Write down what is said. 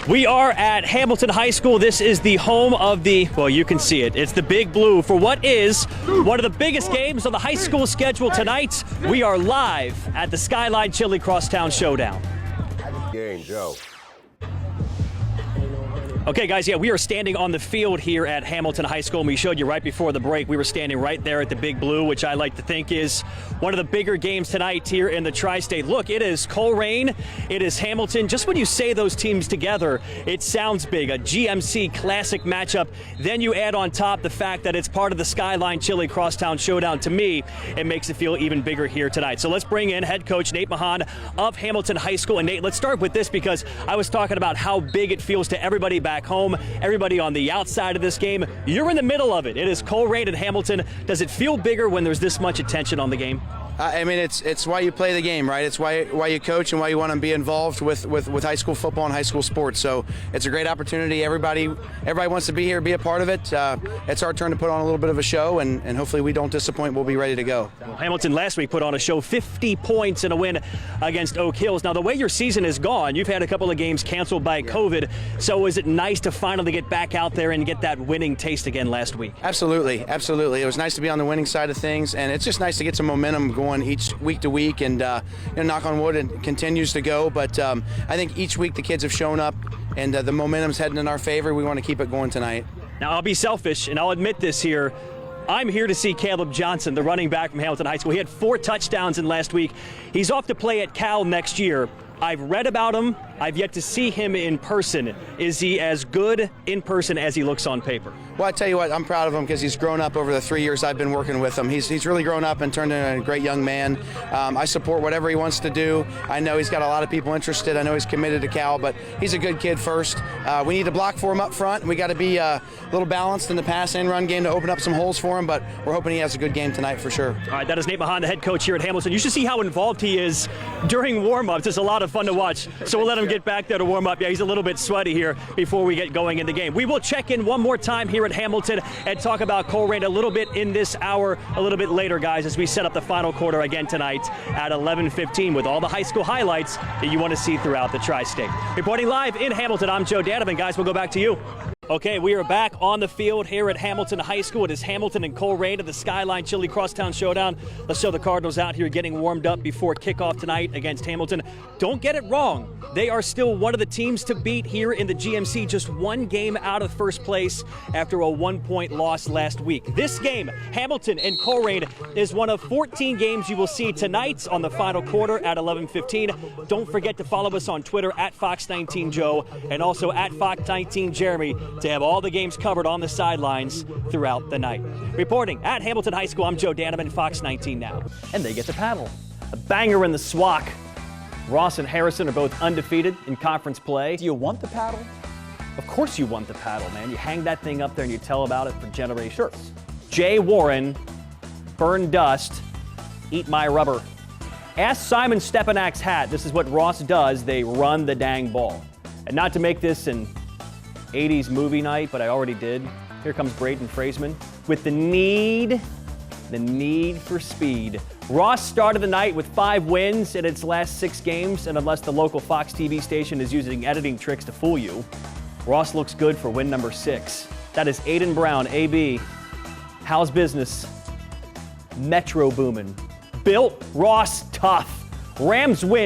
We are at Hamilton High School. This is the home of the, well, you can see it. It's the Big Blue for what is one of the biggest games on the high school schedule tonight. We are live at the SKYLINE CHLI Crosstown Showdown. Game, Joe. Okay, guys, yeah, we are standing on the field here at Hamilton High School, and we showed you right before the break. We were standing right there at the Big Blue, which I like to think is one of the bigger games tonight here in the Tri-State. Look, it is COLERAIN, it is Hamilton. Just when you say those teams together, it sounds big, a GMC classic matchup. Then you add on top the fact that it's part of the SKYLINE CHLI Crosstown Showdown. To me, it makes it feel even bigger here tonight. So let's bring in head coach Nate MAHON of Hamilton High School. And Nate, let's start with this because I was talking about how big it feels to everybody back home, everybody on the outside of this game. You're in the middle of it. It is COLERAIN and Hamilton. Does it feel bigger when there's this much attention on the game? I mean, it's why you play the game, right? It's why you coach and why you want to be involved with high school football and high school sports. So it's a great opportunity. Everybody wants to be here, be a part of it. It's our turn to put on a little bit of a show, and hopefully we don't disappoint. We'll be ready to go. Well, Hamilton last week put on a show, 50 points in a win against Oak Hills. Now, the way your season is gone, you've had a couple of games canceled by COVID. So is it nice to finally get back out there and get that winning taste again last week? Absolutely, absolutely. It was nice to be on the winning side of things, and it's just nice to get some momentum going each week to week, and knock on wood, it continues to go. But I think each week the kids have shown up, and the momentum's heading in our favor. We want to keep it going tonight. Now, I'll be selfish, and I'll admit this here. I'm here to see Caleb Johnson, the running back from Hamilton High School. He had 4 touchdowns in last week. He's off to play at Cal next year. I've read about him. I've yet to see him in person. Is he as good in person as he looks on paper? Well, I tell you what, I'm proud of him because he's grown up over the 3 years I've been working with him. He's really grown up and turned into a great young man. I support whatever he wants to do. I know he's got a lot of people interested. I know he's committed to Cal, but he's a good kid first. We need to block for him up front, and we got to be a little balanced in the pass and run game to open up some holes for him, but we're hoping he has a good game tonight for sure. All right, that is Nate MAHON, the head coach here at Hamilton. You should see how involved he is during warm-ups. It's a lot of fun to watch, so we'll let him get back there to warm up. Yeah, he's a little bit sweaty here before we get going in the game. We will check in one more time here at Hamilton and talk about COLERAIN a little bit in this hour, a little bit later, guys, as we set up the final quarter again tonight at 11:15 with all the high school highlights that you want to see throughout the Tri-State. Reporting live in Hamilton, I'm Joe Donovan. Guys, we'll go back to you. Okay, we are back on the field here at Hamilton High School. It is Hamilton and COLERAIN at the SKYLINE CHLI Crosstown Showdown. Let's show the Cardinals out here getting warmed up before kickoff tonight against Hamilton. Don't get it wrong. They are still one of the teams to beat here in the GMC, just one game out of first place after a 1-point loss last week. This game, Hamilton and COLERAIN, is one of 14 games you will see tonight on the final quarter at 11:15. Don't forget to follow us on Twitter at Fox19Joe and also at Fox19Jeremy to have all the games covered on the sidelines throughout the night. Reporting at Hamilton High School, I'm Joe Donovan, Fox 19 now. And they get the paddle. A banger in the SWAC. Ross and Harrison are both undefeated in conference play. Do you want the paddle? Of course you want the paddle, man. You hang that thing up there and you tell about it for generations. Sure. Jay Warren, burn dust, eat my rubber. Ask Simon Stepanak's hat. This is what Ross does. They run the dang ball. And not to make this an 80s movie night, but I already did. Here comes Braden Fraseman with the need for speed. Ross started the night with 5 wins in its last 6 games, and unless the local Fox TV station is using editing tricks to fool you, Ross looks good for win number 6. That is Aiden Brown, AB. How's business? Metro boomin'. Built Ross tough. Rams win.